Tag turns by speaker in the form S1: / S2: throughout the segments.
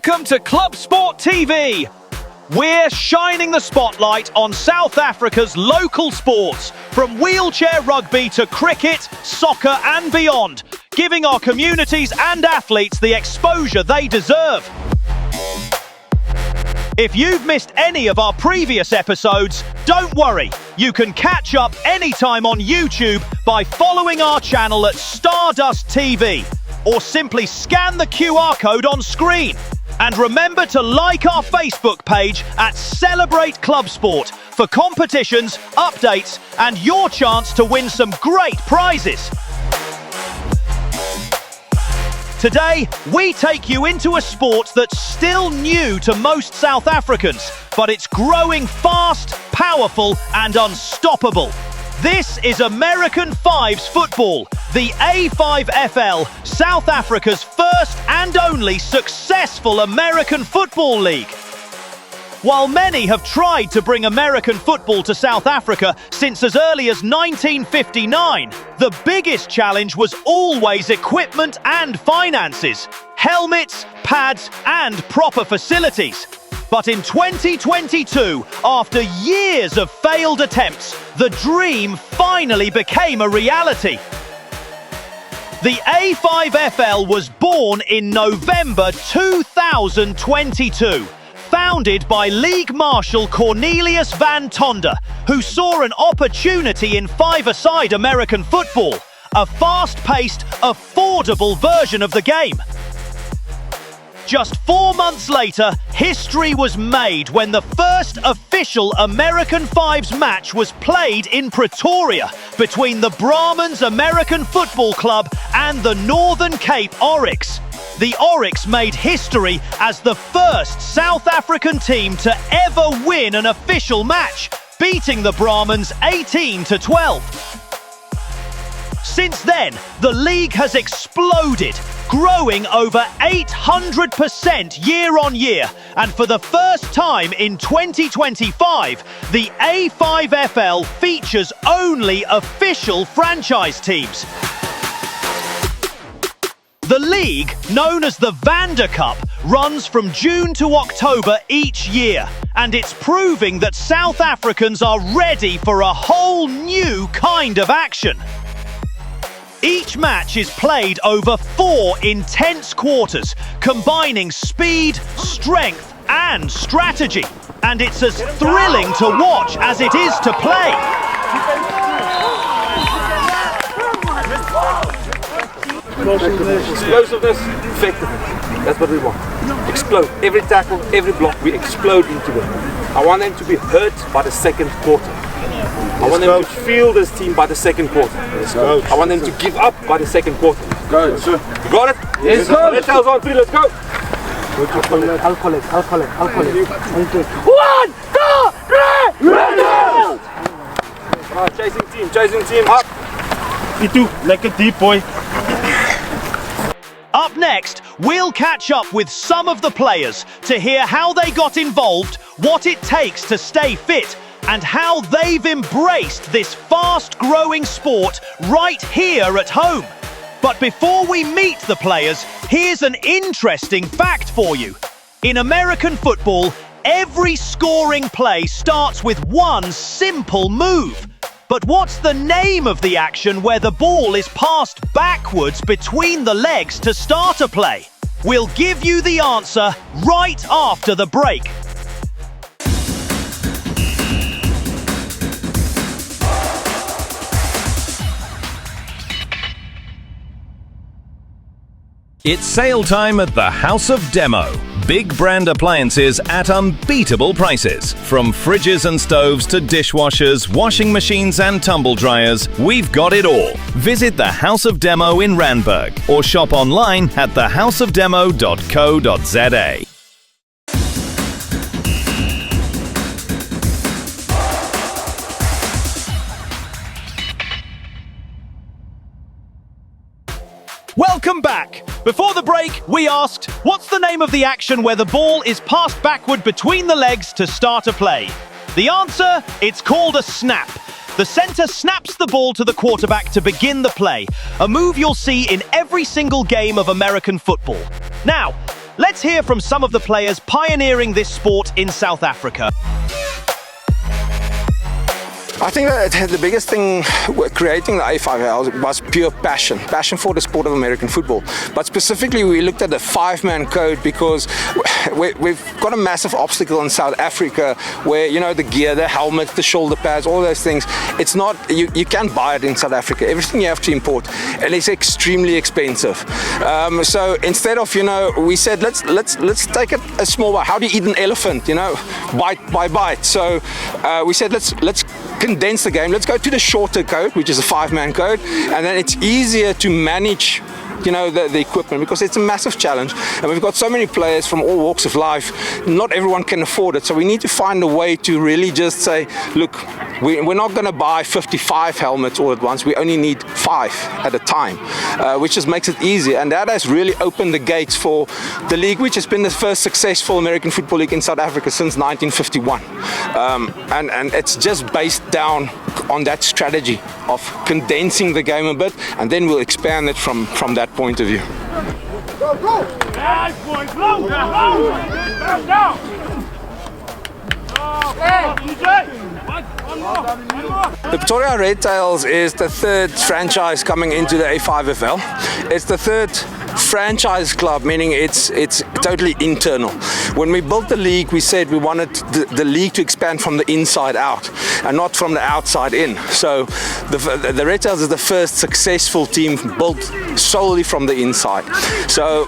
S1: Welcome to Club Sport TV. We're shining the spotlight on South Africa's local sports, from wheelchair rugby to cricket, soccer and beyond, giving our communities and athletes the exposure they deserve. If you've missed any of our previous episodes, don't worry. You can catch up anytime on YouTube by following our channel at Stardust TV, or simply scan the QR code on screen. And remember to like our Facebook page at Celebrate Club Sport for competitions, updates, and your chance to win some great prizes. Today, we take you into a sport that's still new to most South Africans, but it's growing fast, powerful, and unstoppable. This is American Fives football, the A5FL, South Africa's first and only successful American football league. While many have tried to bring American football to South Africa since as early as 1959, the biggest challenge was always equipment and finances, helmets, pads, and proper facilities. But in 2022, after years of failed attempts, the dream finally became a reality. The A5FL was born in November 2022, founded by League Marshal Cornelius van Tonder, who saw an opportunity in five-a-side American football, a fast-paced, affordable version of the game. Just 4 months later, history was made when the first official American Fives match was played in Pretoria between the Brahmans American Football Club and the Northern Cape Oryx. The Oryx made history as the first South African team to ever win an official match, beating the Brahmans 18-12. Since then, the league has exploded, growing over 800% year on year, and for the first time in 2025, the A5FL features only official franchise teams. The league, known as the Vander Cup, runs from June to October each year, and it's proving that South Africans are ready for a whole new kind of action. Each match is played over 4 intense quarters, combining speed, strength, and strategy. And it's as thrilling to watch as it is to play.
S2: Explosiveness, effectiveness. That's what we want. Explode. Every tackle, every block, we explode into them. I want them to be hurt by the second quarter. I want them to feel this team by the second quarter. I want them to give up by the second quarter.
S3: Go, sir.
S2: You got it?
S3: Yes, sir.
S2: Let's on 3, let's go.
S4: I'll collect.
S2: 1, 2, 3, ready! Right, chasing team, up.
S3: You do, like a deep boy.
S1: Up next, we'll catch up with some of the players to hear how they got involved, what it takes to stay fit, and how they've embraced this fast-growing sport right here at home. But before we meet the players, here's an interesting fact for you. In American football, every scoring play starts with one simple move. But what's the name of the action where the ball is passed backwards between the legs to start a play? We'll give you the answer right after the break.
S5: It's sale time at the House of Demo. Big brand appliances at unbeatable prices. From fridges and stoves to dishwashers, washing machines and tumble dryers, we've got it all. Visit the House of Demo in Randburg or shop online at thehouseofdemo.co.za.
S1: Welcome back. Before the break, we asked, what's the name of the action where the ball is passed backward between the legs to start a play? The answer? It's called a snap. The centre snaps the ball to the quarterback to begin the play, a move you'll see in every single game of American football. Now, let's hear from some of the players pioneering this sport in South Africa.
S6: I think that the biggest thing with creating the A5FL was pure passion for the sport of American football. But specifically, we looked at the 5-man code because we've got a massive obstacle in South Africa where, you know, the gear, the helmet, the shoulder pads, all those things, it's not, you can't buy it in South Africa. Everything you have to import, and it's extremely expensive. So instead of, you know, we said let's take it a small bite. How do you eat an elephant? You know, bite by bite. So we said let's condense the game. Let's go to the shorter code, which is a 5-man code, and then it's easier to manage, you know, the equipment, because it's a massive challenge, and we've got so many players from all walks of life. Not everyone can afford it, so we need to find a way to really just say, look, we're not going to buy 55 helmets all at once. We only need 5 at a time, which just makes it easier, and that has really opened the gates for the league, which has been the first successful American football league in South Africa since 1951, and it's just based down on that strategy of condensing the game a bit, and then we'll expand it from that point of view.
S3: Go, go! Nice, boys! Low! Down! Down!
S6: The Pretoria Red Tails is the 3rd franchise coming into the A5FL. It's the 3rd franchise club, meaning it's totally internal. When we built the league, we said we wanted the league to expand from the inside out and not from the outside in. So the Red Tails is the first successful team built solely from the inside. So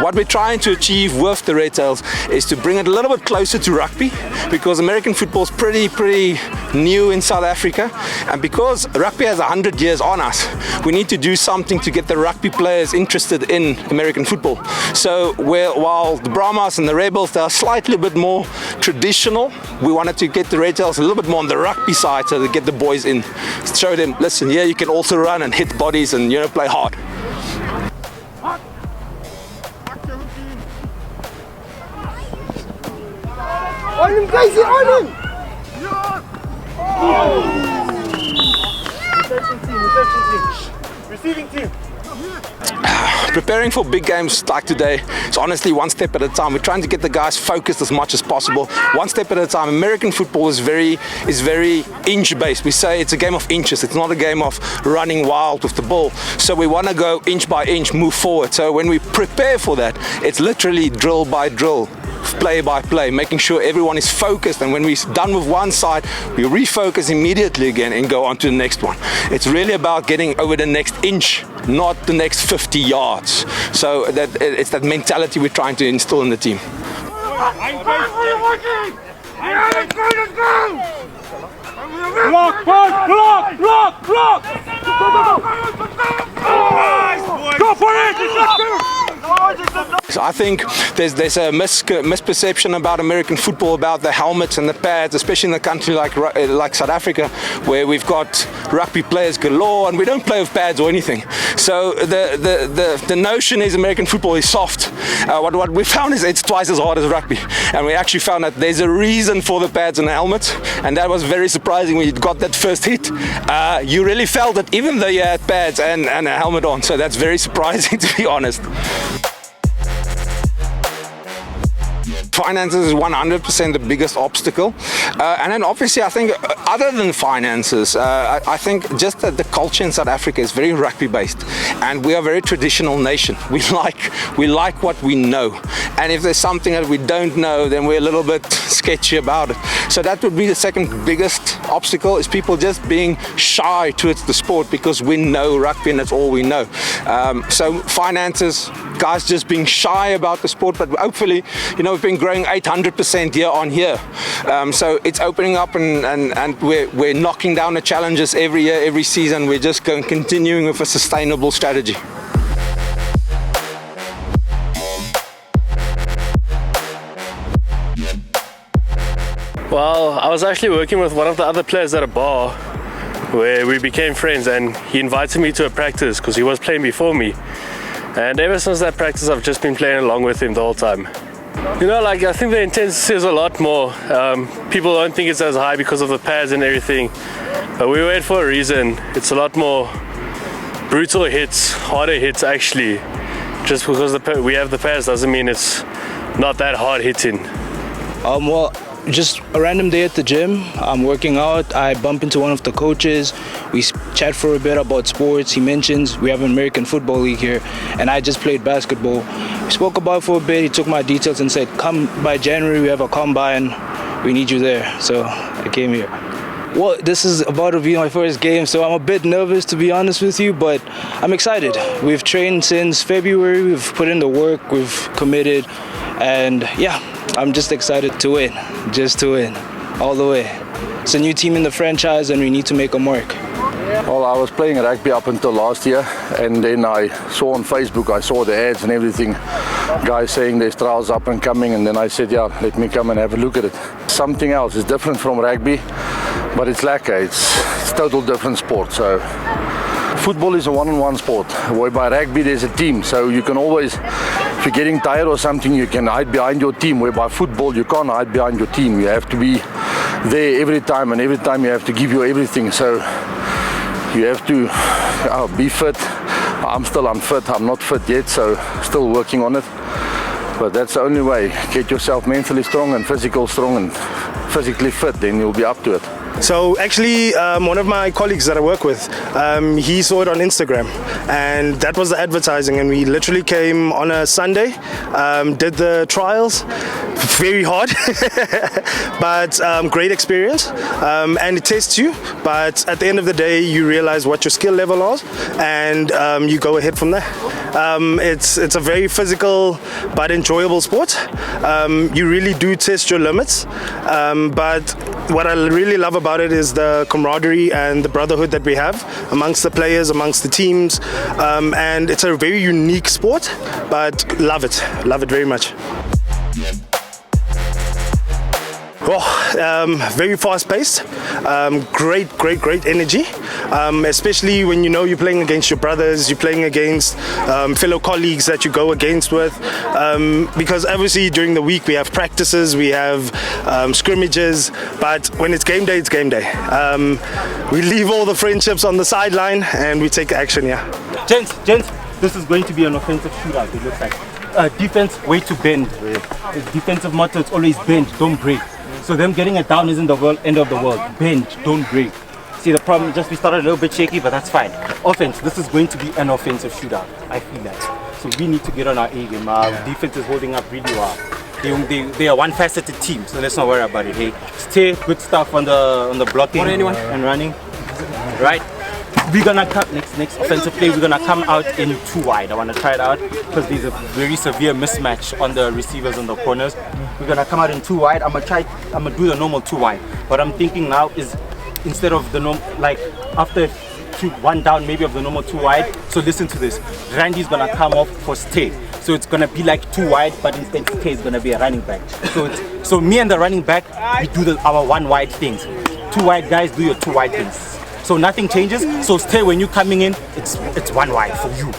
S6: what we're trying to achieve with the Red Tails is to bring it a little bit closer to rugby, because American football is pretty new in South Africa, and because rugby has 100 years on us, we need to do something to get the rugby players interested in American football. So while the Brahmas and the Rebels, they are slightly bit more traditional, we wanted to get the Red Tails a little bit more on the rugby side, so to get the boys in, show them, listen, yeah, you can also run and hit bodies and, you know, play hard.
S4: On him, Casey, on him!
S3: Receiving team.
S6: Preparing for big games like today is honestly one step at a time. We're trying to get the guys focused as much as possible, one step at a time. American football is very inch based. We say it's a game of inches. It's not a game of running wild with the ball. So we want to go inch by inch, move forward. So when we prepare for that, it's literally drill by drill, play by play, making sure everyone is focused, and when we're done with one side, we refocus immediately again and go on to the next one. It's really about getting over the next inch, not the next 50 yards. So it's that mentality we're trying to instill in the team.
S3: Block, block, block, block! Go for it!
S6: So I think there's a misperception about American football, about the helmets and the pads, especially in a country like South Africa, where we've got rugby players galore and we don't play with pads or anything. So the notion is American football is soft. What we found is it's twice as hard as rugby, and we actually found that there's a reason for the pads and the helmets, and that was very surprising when you got that first hit. You really felt it even though you had pads and a helmet on, so that's very surprising, to be honest. Finances is 100% the biggest obstacle, and then obviously I think other than finances, I think just that the culture in South Africa is very rugby based, and we are a very traditional nation. We like what we know, and if there's something that we don't know, then we're a little bit sketchy about it. So that would be the second biggest obstacle, is people just being shy towards the sport because we know rugby and that's all we know. So finances, guys just being shy about the sport, but hopefully, you know, we've been growing 800% year on year. So it's opening up, and we're knocking down the challenges every year, every season. We're just continuing with a sustainable strategy.
S7: Well, I was actually working with one of the other players at a bar where we became friends, and he invited me to a practice because he was playing before me. And ever since that practice, I've just been playing along with him the whole time. You know, like, I think the intensity is a lot more. People don't think it's as high because of the pads and everything, but we wait for a reason. It's a lot more brutal hits, harder hits actually. just because we have the pads doesn't mean it's not that hard hitting.
S8: Well, just a random day at the gym. I'm working out. I bump into one of the coaches. We chat for a bit about sports. He mentions we have an American Football League here, and I just played basketball. We spoke about it for a bit. He took my details and said, come by January, we have a combine. We need you there. So I came here. Well, this is about to be my first game, so I'm a bit nervous, to be honest with you, but I'm excited. We've trained since February. We've put in the work. We've committed. And yeah, I'm just excited to win, just to win, all the way. It's a new team in the franchise and we need to make a mark.
S9: Well, I was playing rugby up until last year, and then I saw on Facebook, I saw the ads and everything, guys saying there's trials up and coming, and then I said, yeah, let me come and have a look at it. Something else, it's different from rugby, but it's lekker, it's total different sport. So football is a one-on-one sport, whereby rugby there's a team, so you can always, if you're getting tired or something, you can hide behind your team, whereby football you can't hide behind your team. You have to be there every time, and every time you have to give your everything. So you have to be fit. I'm still unfit, I'm not fit yet, so still working on it. But that's the only way. Get yourself mentally strong and physical strong and physically fit, then you'll be up to it.
S10: So actually, one of my colleagues that I work with, he saw it on Instagram, and that was the advertising, and we literally came on a Sunday, did the trials, very hard, but great experience, and it tests you, but at the end of the day, you realize what your skill level is, and you go ahead from there. It's a very physical but enjoyable sport. You really do test your limits, but what I really love about it is the camaraderie and the brotherhood that we have amongst the players, amongst the teams, and it's a very unique sport, but love it very much. Very fast-paced, great energy, especially when you know you're playing against your brothers, you're playing against fellow colleagues that you go against with, because obviously during the week we have practices, we have scrimmages, but when it's game day, it's game day. We leave all the friendships on the sideline and we take action, yeah.
S11: Gents, this is going to be an offensive shootout, it looks like. Defense, way to bend. The defensive motto is always bend, don't break. So them getting it down isn't the end of the world. Bend, don't break. See, the problem is just we started a little bit shaky, but that's fine. Offense, this is going to be an offensive shootout. I feel that. So we need to get on our A game. Our defense is holding up really well. They are one-faceted team, so let's not worry about it. Hey, stay good stuff on the blocking and running. Right? We're gonna come next offensive play. We're gonna come out in 2 wide. I want to try it out because there's a very severe mismatch on the receivers and the corners. We're gonna come out in 2 wide. I'm gonna do the normal 2 wide. What I'm thinking now is instead of the after 1 down, maybe of the normal 2 wide. So listen to this. Randy's gonna come off for stay. So it's gonna be like 2 wide, but instead stay is gonna be a running back. So me and the running back, we do our 1 wide things. 2 wide guys do your 2 wide things. So nothing changes. So stay when you're coming in, it's 1 wide for you.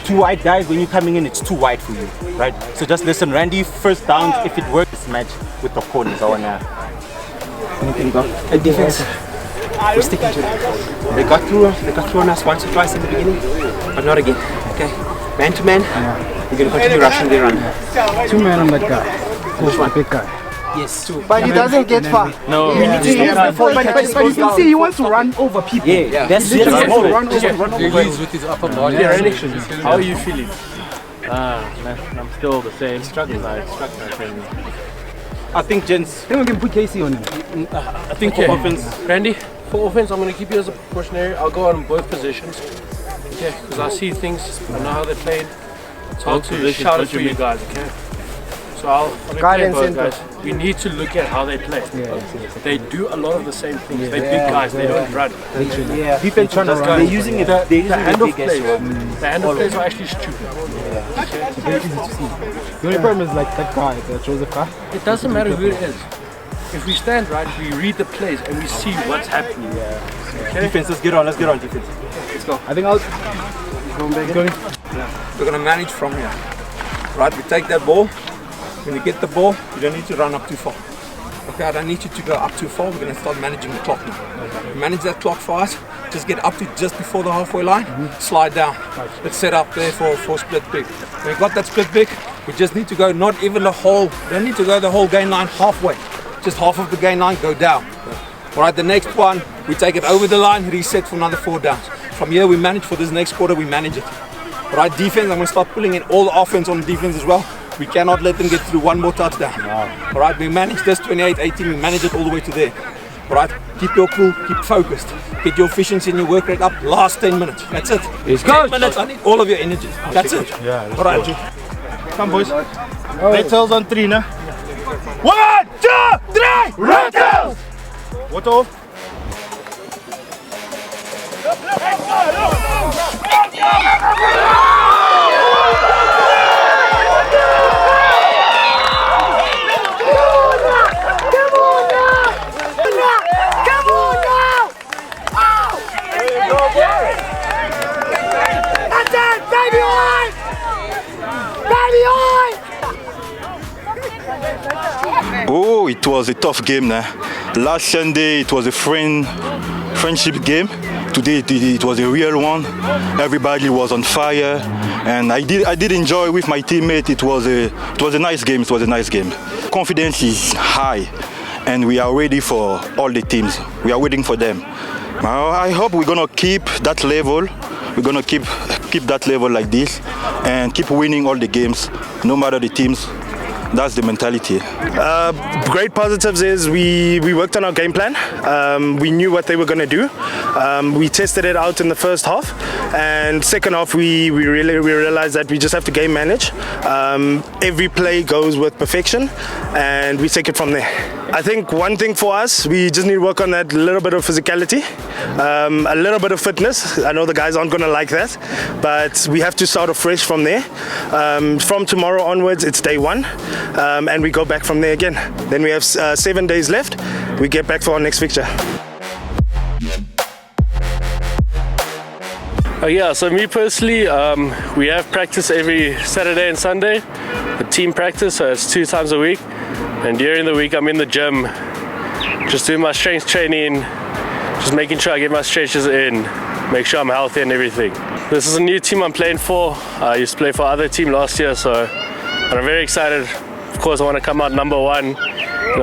S11: 2 wide guys, when you're coming in, it's 2 wide for you, right? So just listen, Randy, first downs, if it works, match with the corners. I wanna. Anything about defense? We're sticking to it. They got through on us once or twice in the beginning, but not again. Okay, man to man, we're gonna continue rushing the run.
S4: 2 men on that guy.
S11: Which one?
S4: Big guy.
S11: Yes.
S4: But he doesn't get far.
S7: No,
S4: we need to but you can see he wants to run over people.
S11: Yeah. That's
S4: he wants to run over.
S3: He leads with his upper body.
S7: How are you feeling?
S12: I'm still the same. Struggling.
S11: I think gents.
S4: Then we can put Casey on him.
S12: I think for offense, Randy. For offense, I'm going to keep you as a precautionary. I'll go on both positions. Okay, because I see things. I know how they're played. It's hard to shout it for you guys. Okay. So I'll be playing both guys. We need to look at how they play. They do a lot of the same things. They're big guys. They don't run.
S11: Defense runners. They're using it. The
S12: hand of plays. The hand of plays are actually stupid.
S4: The only problem is like that guy, the Joseph guy.
S12: It doesn't matter who it is. If we stand right, we read the plays and we see what's happening.
S11: Okay? Defense, let's get on defense. Let's go.
S4: I think I'll
S2: We're going to manage from here. Right, we take that ball. When you get the ball, you don't need to run up too far. Okay, I don't need you to go up too far. We're going to start managing the clock now. Manage that clock for us. Just get up to just before the halfway line. Slide down. Let's set up there for split pick. When we got that split pick, we just need to go not even the whole. Don't need to go the whole gain line halfway. Just half of the gain line, go down. All right, the next one, we take it over the line, reset for another 4 downs. From here, we manage for this next quarter, we manage it. All right, defense, I'm going to start pulling in all the offense on defense as well. We cannot let them get through one more touchdown. All right, we manage this 28-18, we manage it all the way to there. All right, keep your cool, keep focused. Get your efficiency and your work rate up. Last 10 minutes, that's it. 10 minutes, I need all of your energy. That's it.
S11: Yeah,
S2: all right,
S11: come boys. Red tails on 3, nah?
S3: 1, 2, 3, red tails!
S11: What off?
S13: Oh, it was a tough game. Last Sunday it was a friendship game. Today it was a real one. Everybody was on fire, and I did enjoy with my teammate. It was a nice game. It was a nice game. Confidence is high, and we are ready for all the teams. We are waiting for them. I hope we're gonna keep that level. We're gonna keep that level like this, and keep winning all the games, no matter the teams. That's the mentality.
S10: Great positives is we worked on our game plan. We knew what they were going to do. We tested it out in the first half, and second half we realized that we just have to game manage. Every play goes with perfection, and we take it from there. I think one thing for us, we just need to work on that little bit of physicality, a little bit of fitness. I know the guys aren't going to like that, but we have to start afresh from there. From tomorrow onwards, it's day 1. And we go back from there again. Then we have 7 days left. We get back for our next fixture.
S7: Yeah, so me personally, we have practice every Saturday and Sunday, a team practice, so it's 2 times a week. And during the week I'm in the gym, just doing my strength training, just making sure I get my stretches in, make sure I'm healthy and everything. This is a new team I'm playing for. I used to play for other team last year, so I'm very excited. Of course, I want to come out number 1,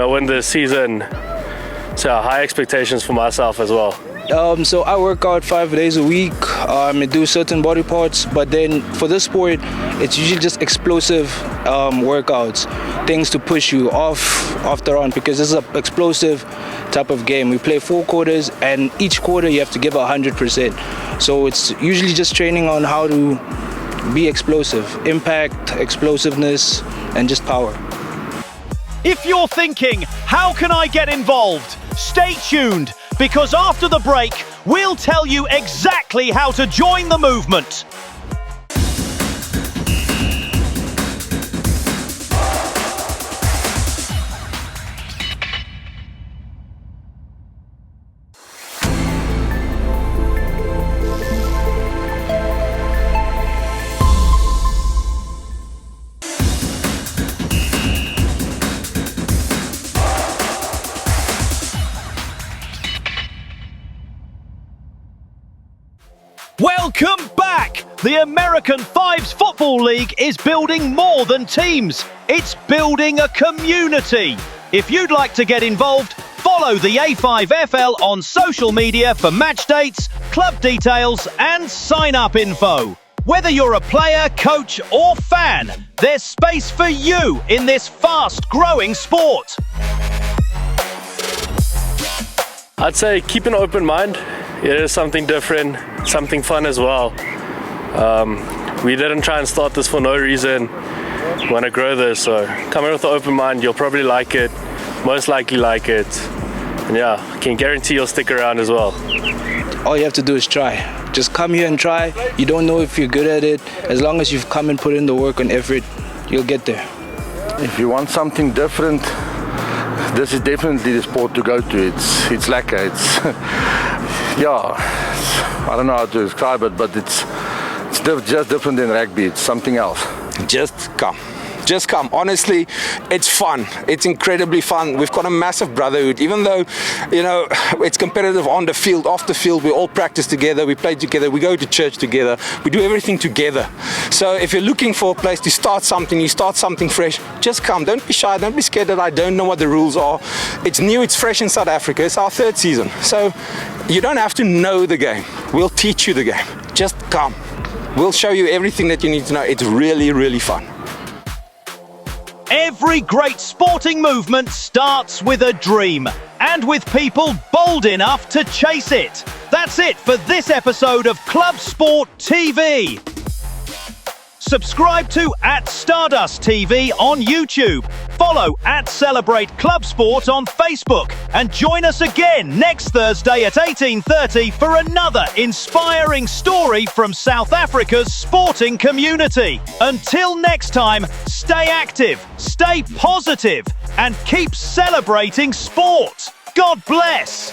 S7: win the season. So high expectations for myself as well.
S8: So I work out 5 days a week. I do certain body parts, but then for this sport, it's usually just explosive workouts, things to push you off the run, because this is an explosive type of game. We play 4 quarters, and each quarter you have to give 100%. So it's usually just training on how to be explosive, impact, explosiveness, and just power.
S1: If you're thinking, how can I get involved? Stay tuned, because after the break, we'll tell you exactly how to join the movement. Welcome back! The American Fives Football League is building more than teams. It's building a community. If you'd like to get involved, follow the A5FL on social media for match dates, club details, and sign-up info. Whether you're a player, coach, or fan, there's space for you in this fast-growing sport.
S7: I'd say keep an open mind. It is something different, something fun as well. We didn't try and start this for no reason. We want to grow this, so come in with an open mind. You'll probably like it, most likely like it. And yeah, I can guarantee you'll stick around as well.
S8: All you have to do is try. Just come here and try. You don't know if you're good at it. As long as you've come and put in the work and effort, you'll get there.
S9: If you want something different, this is definitely the sport to go to. It's lekker. It's yeah, I don't know how to describe it, but it's just different than rugby. It's something else.
S6: Just come. Just come. Honestly, it's fun. It's incredibly fun. We've got a massive brotherhood. Even though, you know, it's competitive on the field, off the field, we all practice together, we play together, we go to church together, we do everything together. So if you're looking for a place to start something, you start something fresh, just come. Don't be shy. Don't be scared that I don't know what the rules are. It's new. It's fresh in South Africa. It's our 3rd season. So you don't have to know the game. We'll teach you the game. Just come. We'll show you everything that you need to know. It's really, really fun.
S1: Every great sporting movement starts with a dream, and with people bold enough to chase it. That's it for this episode of Club Sport TV. Subscribe to @Stardust TV on YouTube. Follow @Celebrate Club Sport on Facebook. And join us again next Thursday at 18:30 for another inspiring story from South Africa's sporting community. Until next time, stay active, stay positive, and keep celebrating sport. God bless.